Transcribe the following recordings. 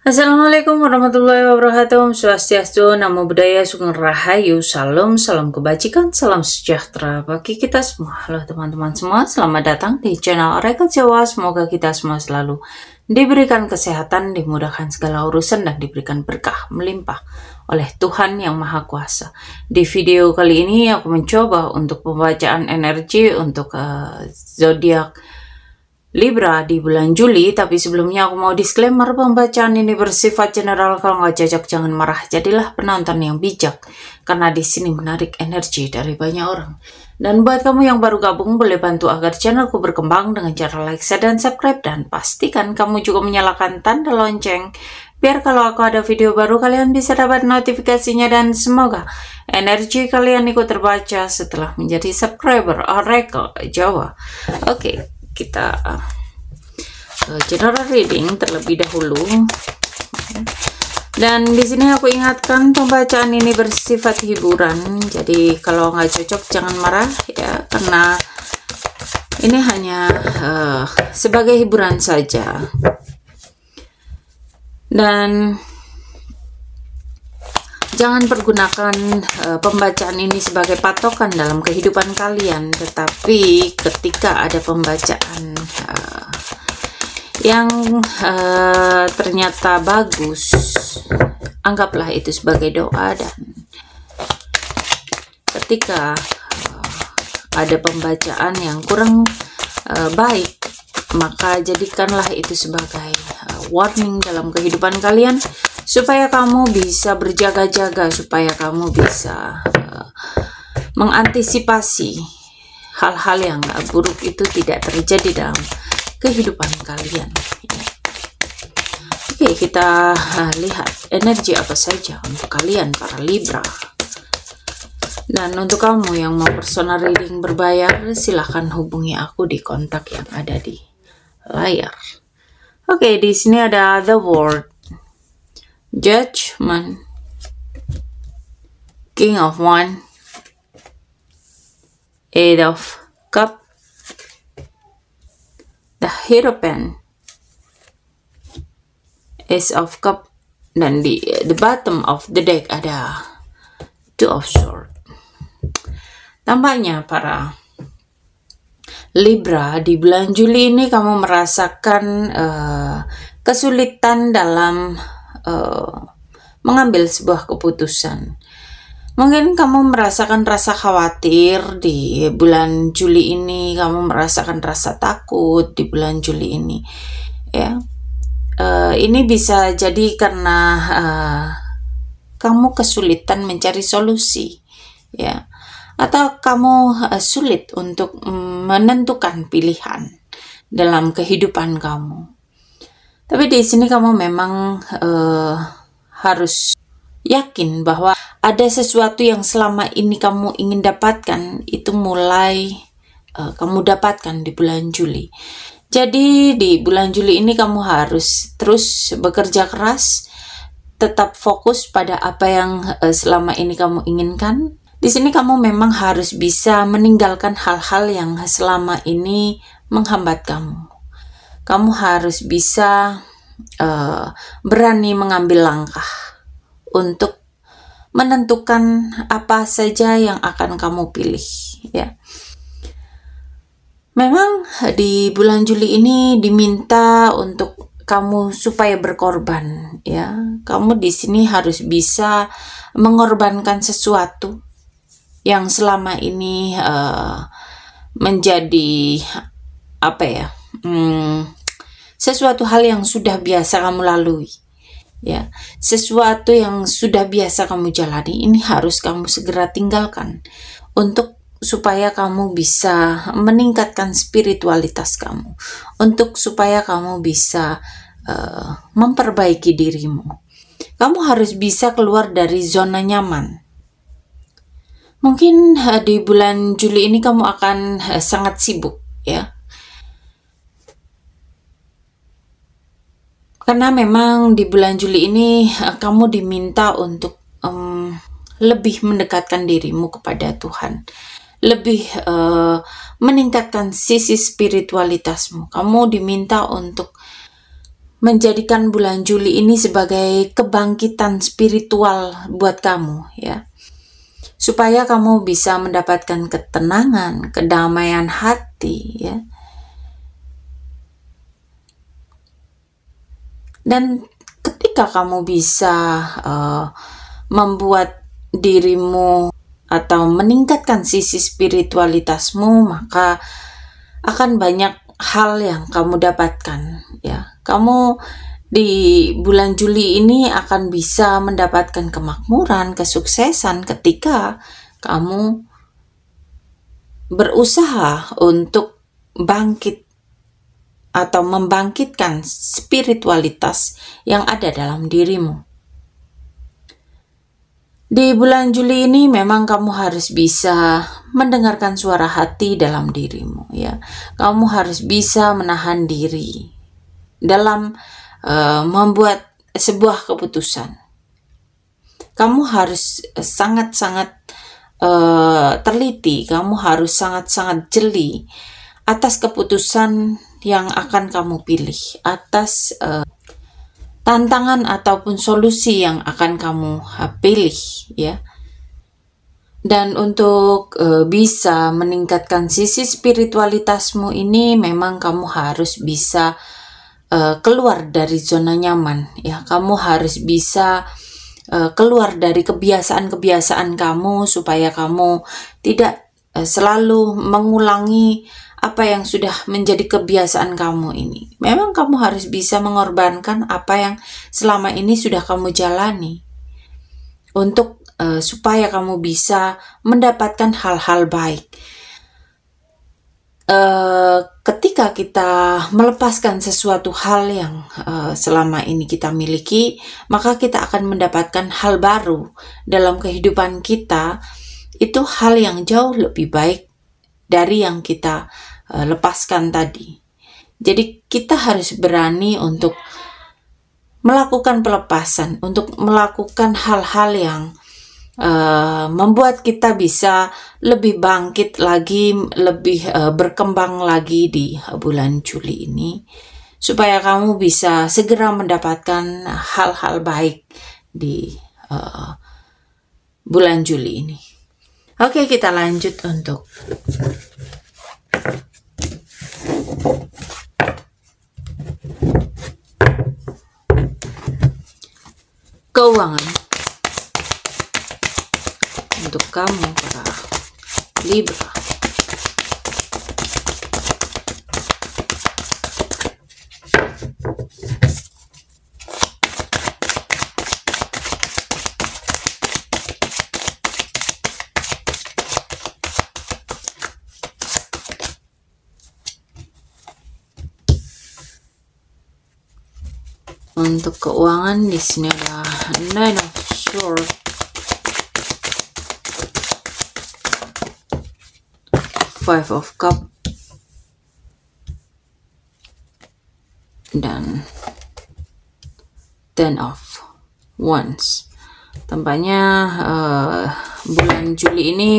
Assalamualaikum warahmatullahi wabarakatuh. Om Swastiastu, Namo Buddhaya, Sugeng Rahayu, salam kebajikan, salam sejahtera bagi kita semua. Halo teman-teman semua, selamat datang di channel Oracle Jawa. Semoga kita semua selalu diberikan kesehatan, dimudahkan segala urusan, dan diberikan berkah melimpah oleh Tuhan Yang Maha Kuasa. Di video kali ini aku mencoba untuk pembacaan energi untuk zodiak Libra di bulan Juli, tapi sebelumnya aku mau disclaimer, pembacaan ini bersifat general. Kalau nggak cocok jangan marah, jadilah penonton yang bijak, karena di sini menarik energi dari banyak orang. Dan buat kamu yang baru gabung, boleh bantu agar channelku berkembang dengan cara like, share, dan subscribe, dan pastikan kamu juga menyalakan tanda lonceng, biar kalau aku ada video baru kalian bisa dapat notifikasinya. Dan semoga energi kalian ikut terbaca setelah menjadi subscriber Oracle Jawa. Oke. Kita general reading terlebih dahulu. Dan di sini aku ingatkan, pembacaan ini bersifat hiburan. Jadi kalau nggak cocok jangan marah ya, karena ini hanya sebagai hiburan saja. Dan jangan pergunakan pembacaan ini sebagai patokan dalam kehidupan kalian, tetapi ketika ada pembacaan yang ternyata bagus, anggaplah itu sebagai doa. Dan ketika ada pembacaan yang kurang baik, maka jadikanlah itu sebagai warning dalam kehidupan kalian, supaya kamu bisa berjaga-jaga, supaya kamu bisa mengantisipasi hal-hal yang buruk itu tidak terjadi dalam kehidupan kalian. Oke, kita lihat energi apa saja untuk kalian para Libra. Dan untuk kamu yang mau personal reading berbayar, silahkan hubungi aku di kontak yang ada di layar. Oke, di sini ada The World, Judgment, King of Wands, Eight of Cups, the Hierophant, Ace of Cups, dan di the bottom of the deck ada Two of Swords. Tampaknya para Libra, di bulan Juli ini kamu merasakan kesulitan dalam mengambil sebuah keputusan. Mungkin kamu merasakan rasa khawatir di bulan Juli ini, kamu merasakan rasa takut di bulan Juli ini, ya. Ini bisa jadi karena kamu kesulitan mencari solusi, ya, atau kamu sulit untuk menentukan pilihan dalam kehidupan kamu. Tapi di sini kamu memang harus yakin bahwa ada sesuatu yang selama ini kamu ingin dapatkan, itu mulai kamu dapatkan di bulan Juli. Jadi di bulan Juli ini kamu harus terus bekerja keras, tetap fokus pada apa yang selama ini kamu inginkan. Di sini kamu memang harus bisa meninggalkan hal-hal yang selama ini menghambat kamu. Kamu harus bisa berani mengambil langkah untuk menentukan apa saja yang akan kamu pilih, ya. Memang di bulan Juli ini diminta untuk kamu supaya berkorban, ya. Kamu di sini harus bisa mengorbankan sesuatu yang selama ini menjadi apa ya? Sesuatu hal yang sudah biasa kamu lalui, ya. Sesuatu yang sudah biasa kamu jalani, ini harus kamu segera tinggalkan untuk supaya kamu bisa meningkatkan spiritualitas kamu, untuk supaya kamu bisa memperbaiki dirimu. Kamu harus bisa keluar dari zona nyaman. Mungkin di bulan Juli ini kamu akan sangat sibuk, ya. Karena memang di bulan Juli ini kamu diminta untuk lebih mendekatkan dirimu kepada Tuhan, lebih meningkatkan sisi spiritualitasmu. Kamu diminta untuk menjadikan bulan Juli ini sebagai kebangkitan spiritual buat kamu, ya. Supaya kamu bisa mendapatkan ketenangan, kedamaian hati, ya. Dan ketika kamu bisa membuat dirimu atau meningkatkan sisi spiritualitasmu, maka akan banyak hal yang kamu dapatkan, ya. Kamu di bulan Juli ini akan bisa mendapatkan kemakmuran, kesuksesan ketika kamu berusaha untuk bangkit atau membangkitkan spiritualitas yang ada dalam dirimu. Di bulan Juli ini memang kamu harus bisa mendengarkan suara hati dalam dirimu, ya. Kamu harus bisa menahan diri dalam membuat sebuah keputusan. Kamu harus sangat-sangat teliti, kamu harus sangat-sangat jeli atas keputusan yang akan kamu pilih, atas tantangan ataupun solusi yang akan kamu pilih, ya. Dan untuk bisa meningkatkan sisi spiritualitasmu ini, memang kamu harus bisa keluar dari zona nyaman, ya. Kamu harus bisa keluar dari kebiasaan-kebiasaan kamu supaya kamu tidak selalu mengulangi apa yang sudah menjadi kebiasaan kamu ini. Memang kamu harus bisa mengorbankan apa yang selama ini sudah kamu jalani untuk supaya kamu bisa mendapatkan hal-hal baik. Ketika kita melepaskan sesuatu hal yang selama ini kita miliki, maka kita akan mendapatkan hal baru dalam kehidupan kita. Itu hal yang jauh lebih baik dari yang kita lepaskan tadi. Jadi kita harus berani untuk melakukan pelepasan, untuk melakukan hal-hal yang membuat kita bisa lebih bangkit lagi, lebih berkembang lagi di bulan Juli ini, supaya kamu bisa segera mendapatkan hal-hal baik di bulan Juli ini. Oke, kita lanjut untuk keuangan untuk kamu para Libra. Untuk keuangan di sini adalah Nine of Swords, Five of Cups, dan Ten of Wands. Tampaknya bulan Juli ini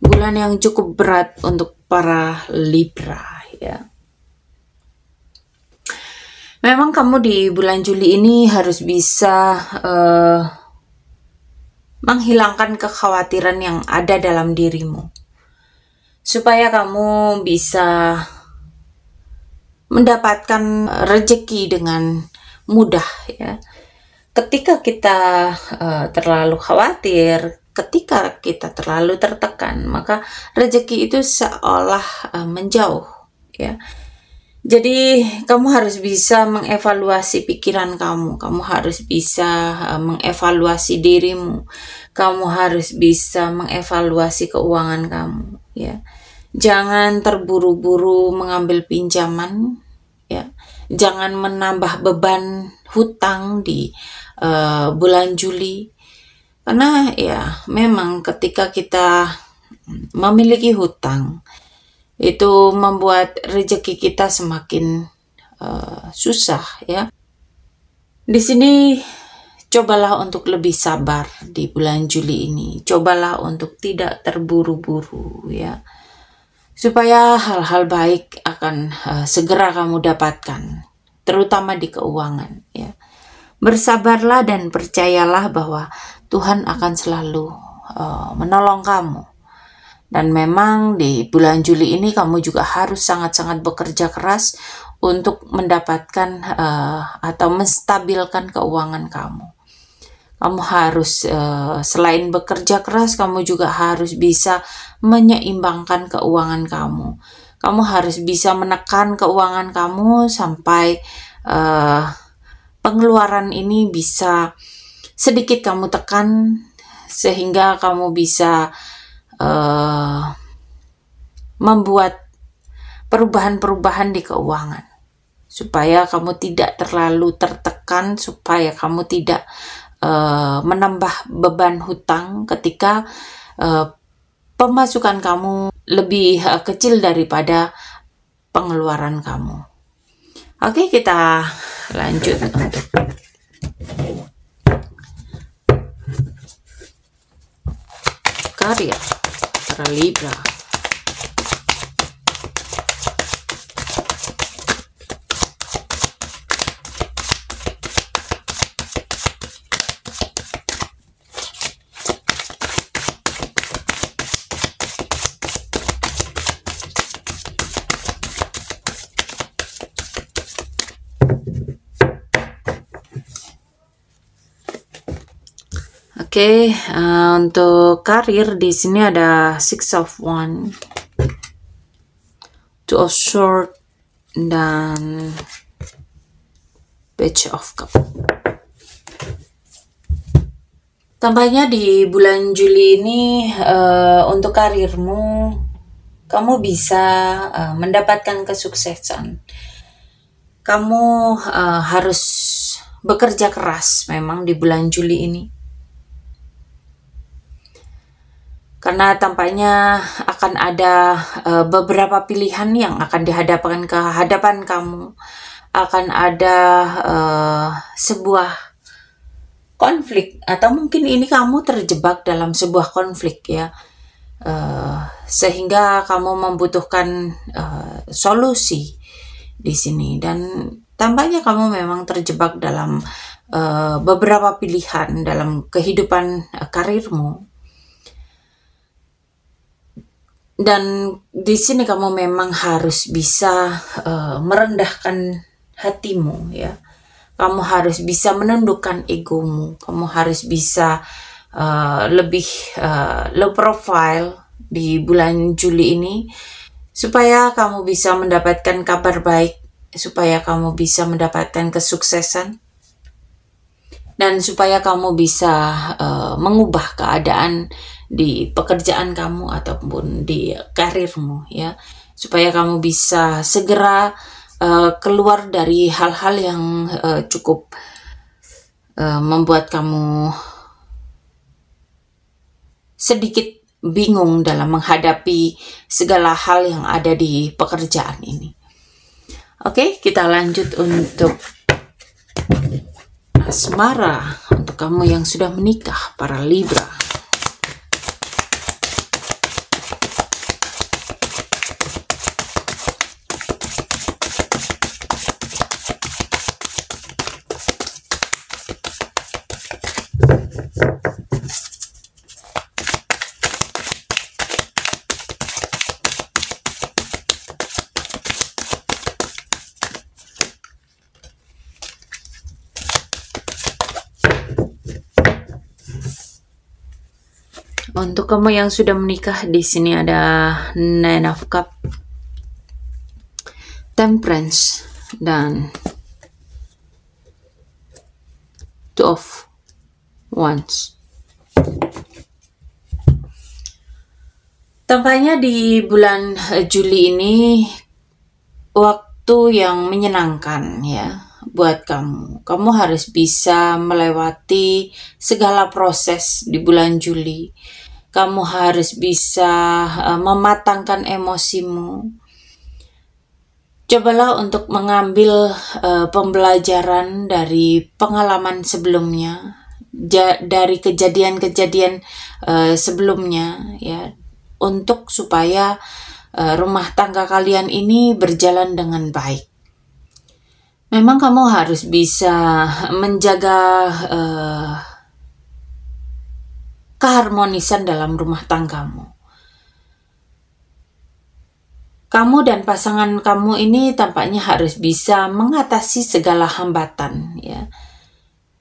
bulan yang cukup berat untuk para Libra, ya. Memang kamu di bulan Juli ini harus bisa menghilangkan kekhawatiran yang ada dalam dirimu, supaya kamu bisa mendapatkan rezeki dengan mudah, ya. Ketika kita terlalu khawatir, ketika kita terlalu tertekan, maka rezeki itu seolah menjauh, ya. Jadi kamu harus bisa mengevaluasi pikiran kamu, kamu harus bisa mengevaluasi dirimu, kamu harus bisa mengevaluasi keuangan kamu, ya. Jangan terburu-buru mengambil pinjaman, ya. Jangan menambah beban hutang di bulan Juli, karena ya memang ketika kita memiliki hutang, itu membuat rezeki kita semakin susah, ya. Di sini cobalah untuk lebih sabar di bulan Juli ini. Cobalah untuk tidak terburu-buru, ya. Supaya hal-hal baik akan segera kamu dapatkan terutama di keuangan, ya. Bersabarlah dan percayalah bahwa Tuhan akan selalu menolong kamu. Dan memang di bulan Juli ini kamu juga harus sangat-sangat bekerja keras untuk mendapatkan atau menstabilkan keuangan kamu. Kamu harus selain bekerja keras, kamu juga harus bisa menyeimbangkan keuangan kamu. Kamu harus bisa menekan keuangan kamu sampai pengeluaran ini bisa sedikit kamu tekan, sehingga kamu bisa membuat perubahan-perubahan di keuangan, supaya kamu tidak terlalu tertekan, supaya kamu tidak menambah beban hutang ketika pemasukan kamu lebih kecil daripada pengeluaran kamu. Oke, kita lanjut untuk karir para Libra. Oke, untuk karir di sini ada Six of Wands, Two of Swords, dan Page of Cups. Tampaknya di bulan Juli ini untuk karirmu, kamu bisa mendapatkan kesuksesan. Kamu harus bekerja keras memang di bulan Juli ini. Karena tampaknya akan ada beberapa pilihan yang akan dihadapkan ke hadapan kamu. Akan ada sebuah konflik, atau mungkin ini kamu terjebak dalam sebuah konflik, ya. Sehingga kamu membutuhkan solusi di sini. Dan tampaknya kamu memang terjebak dalam beberapa pilihan dalam kehidupan karirmu. Dan di sini kamu memang harus bisa merendahkan hatimu, ya. Kamu harus bisa menundukkan egomu. Kamu harus bisa lebih low profile di bulan Juli ini, supaya kamu bisa mendapatkan kabar baik, supaya kamu bisa mendapatkan kesuksesan, dan supaya kamu bisa mengubah keadaan di pekerjaan kamu ataupun di karirmu, ya, supaya kamu bisa segera keluar dari hal-hal yang cukup membuat kamu sedikit bingung dalam menghadapi segala hal yang ada di pekerjaan ini. Oke, kita lanjut untuk asmara untuk kamu yang sudah menikah, para Libra. Untuk kamu yang sudah menikah, di sini ada Nine of Cups, Temperance, dan Two of Wands. Tampaknya di bulan Juli ini waktu yang menyenangkan, ya, buat kamu. Kamu harus bisa melewati segala proses di bulan Juli. Kamu harus bisa mematangkan emosimu. Cobalah untuk mengambil pembelajaran dari pengalaman sebelumnya, dari kejadian-kejadian sebelumnya, ya, untuk supaya rumah tangga kalian ini berjalan dengan baik. memang kamu harus bisa menjaga keharmonisan dalam rumah tanggamu. Kamu dan pasangan kamu ini tampaknya harus bisa mengatasi segala hambatan, ya.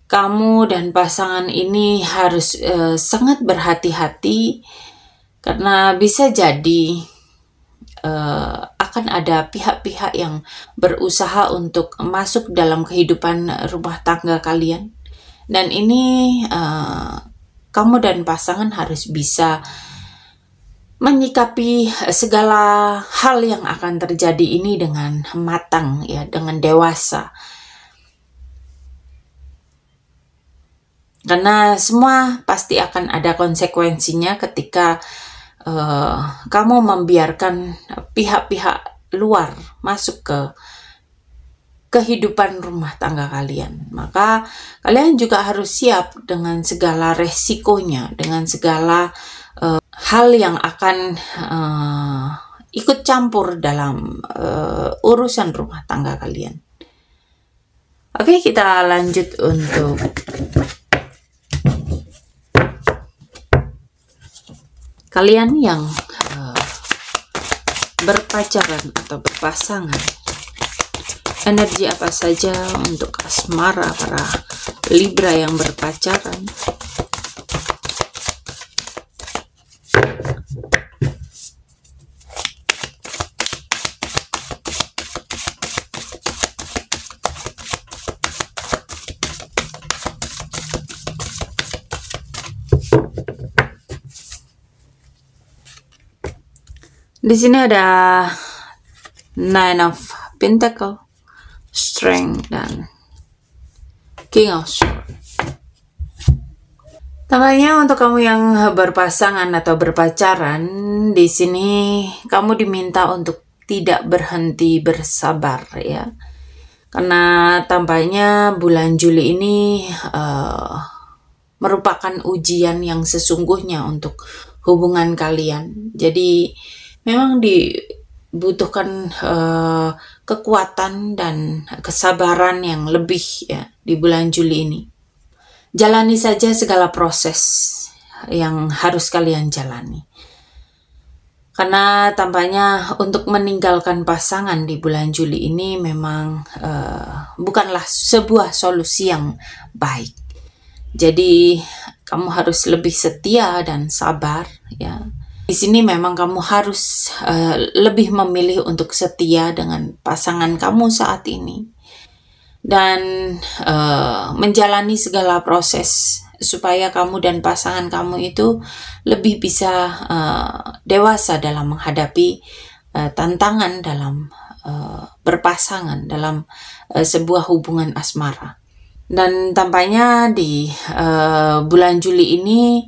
Kamu dan pasangan ini harus sangat berhati-hati karena bisa jadi akan ada pihak-pihak yang berusaha untuk masuk dalam kehidupan rumah tangga kalian. Dan ini kamu dan pasangan harus bisa menyikapi segala hal yang akan terjadi ini dengan matang, ya, dengan dewasa. Karena semua pasti akan ada konsekuensinya ketika kamu membiarkan pihak-pihak luar masuk ke kehidupan rumah tangga kalian. Maka kalian juga harus siap dengan segala resikonya, dengan segala hal yang akan ikut campur dalam urusan rumah tangga kalian. Oke, kita lanjut untuk kalian yang berpacaran atau berpasangan. Energi apa saja untuk asmara para Libra yang berpacaran? Di sini ada Nine of Pentacle, Strength, dan King of Swords. Tampaknya untuk kamu yang berpasangan atau berpacaran, di sini kamu diminta untuk tidak berhenti bersabar, ya. Karena tampaknya bulan Juli ini merupakan ujian yang sesungguhnya untuk hubungan kalian. Jadi memang dibutuhkan kekuatan dan kesabaran yang lebih, ya, di bulan Juli ini. Jalani saja segala proses yang harus kalian jalani. Karena tampaknya untuk meninggalkan pasangan di bulan Juli ini memang bukanlah sebuah solusi yang baik. Jadi kamu harus lebih setia dan sabar, ya. Di sini memang kamu harus lebih memilih untuk setia dengan pasangan kamu saat ini dan menjalani segala proses supaya kamu dan pasangan kamu itu lebih bisa dewasa dalam menghadapi tantangan dalam berpasangan dalam sebuah hubungan asmara. Dan tampaknya di bulan Juli ini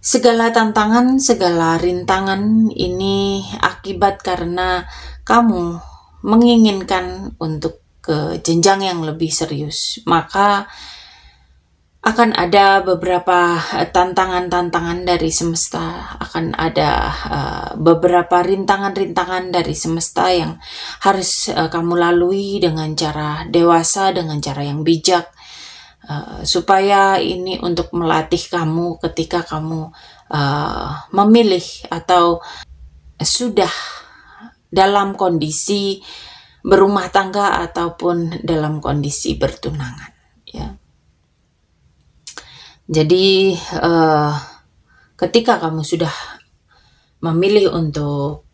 segala tantangan, segala rintangan ini akibat karena kamu menginginkan untuk ke jenjang yang lebih serius. Maka akan ada beberapa tantangan-tantangan dari semesta, akan ada beberapa rintangan-rintangan dari semesta yang harus kamu lalui dengan cara dewasa, dengan cara yang bijak. Supaya ini untuk melatih kamu ketika kamu memilih atau sudah dalam kondisi berumah tangga ataupun dalam kondisi bertunangan, ya. Jadi ketika kamu sudah memilih untuk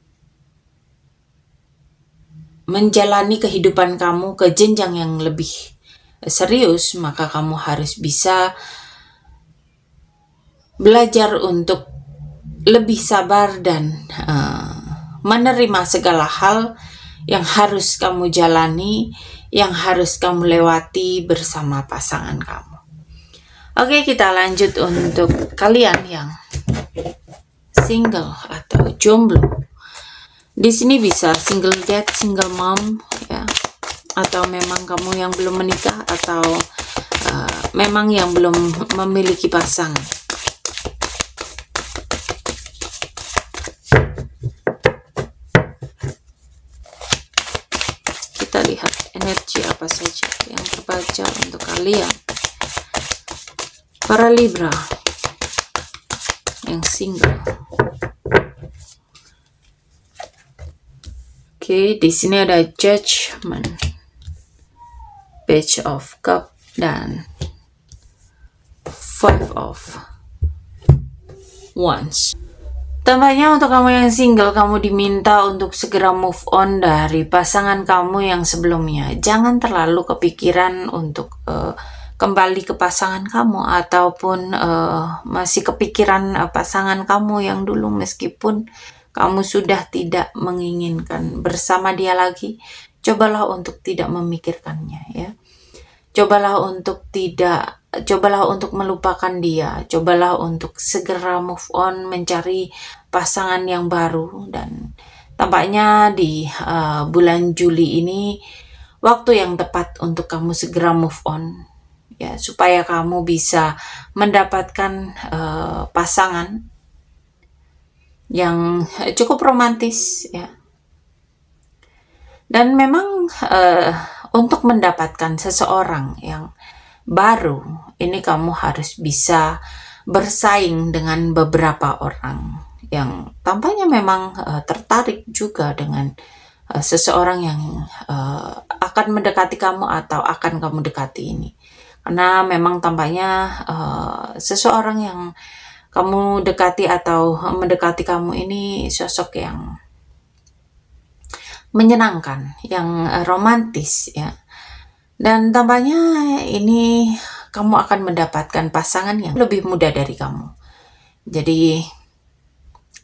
menjalani kehidupan kamu ke jenjang yang lebih serius, maka kamu harus bisa belajar untuk lebih sabar dan menerima segala hal yang harus kamu jalani, yang harus kamu lewati bersama pasangan kamu. Oke, kita lanjut untuk kalian yang single atau jomblo. Di sini bisa single dad, single mom, ya. Atau memang kamu yang belum menikah atau memang yang belum memiliki pasangan. Kita lihat. lihat energi apa saja yang terbaca untuk kalian para Libra yang single. Oke, di sini ada Judgment, Page of Cup, dan Five of Wands. Tampaknya untuk kamu yang single, kamu diminta untuk segera move on dari pasangan kamu yang sebelumnya. Jangan terlalu kepikiran untuk kembali ke pasangan kamu, ataupun masih kepikiran pasangan kamu yang dulu, meskipun kamu sudah tidak menginginkan bersama dia lagi. Cobalah untuk tidak memikirkannya, ya. Cobalah untuk melupakan dia. Cobalah untuk segera move on, mencari pasangan yang baru. Dan tampaknya di bulan Juli ini waktu yang tepat untuk kamu segera move on, ya, supaya kamu bisa mendapatkan pasangan yang cukup romantis, ya. Dan memang untuk mendapatkan seseorang yang baru, ini kamu harus bisa bersaing dengan beberapa orang yang tampaknya memang tertarik juga dengan seseorang yang akan mendekati kamu atau akan kamu dekati ini. Karena memang tampaknya seseorang yang kamu dekati atau mendekati kamu ini sosok yang menyenangkan, yang romantis, ya. Dan tampaknya ini kamu akan mendapatkan pasangan yang lebih muda dari kamu. Jadi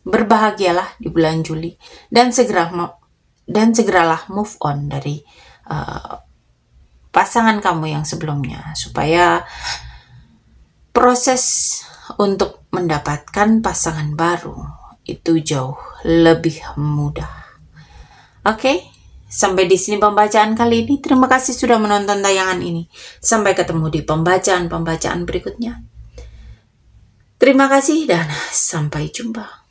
berbahagialah di bulan Juli dan segeralah move on dari pasangan kamu yang sebelumnya, supaya proses untuk mendapatkan pasangan baru itu jauh lebih mudah. Oke, sampai di sini pembacaan kali ini. Terima kasih sudah menonton tayangan ini. Sampai ketemu di pembacaan-pembacaan berikutnya. Terima kasih dan sampai jumpa.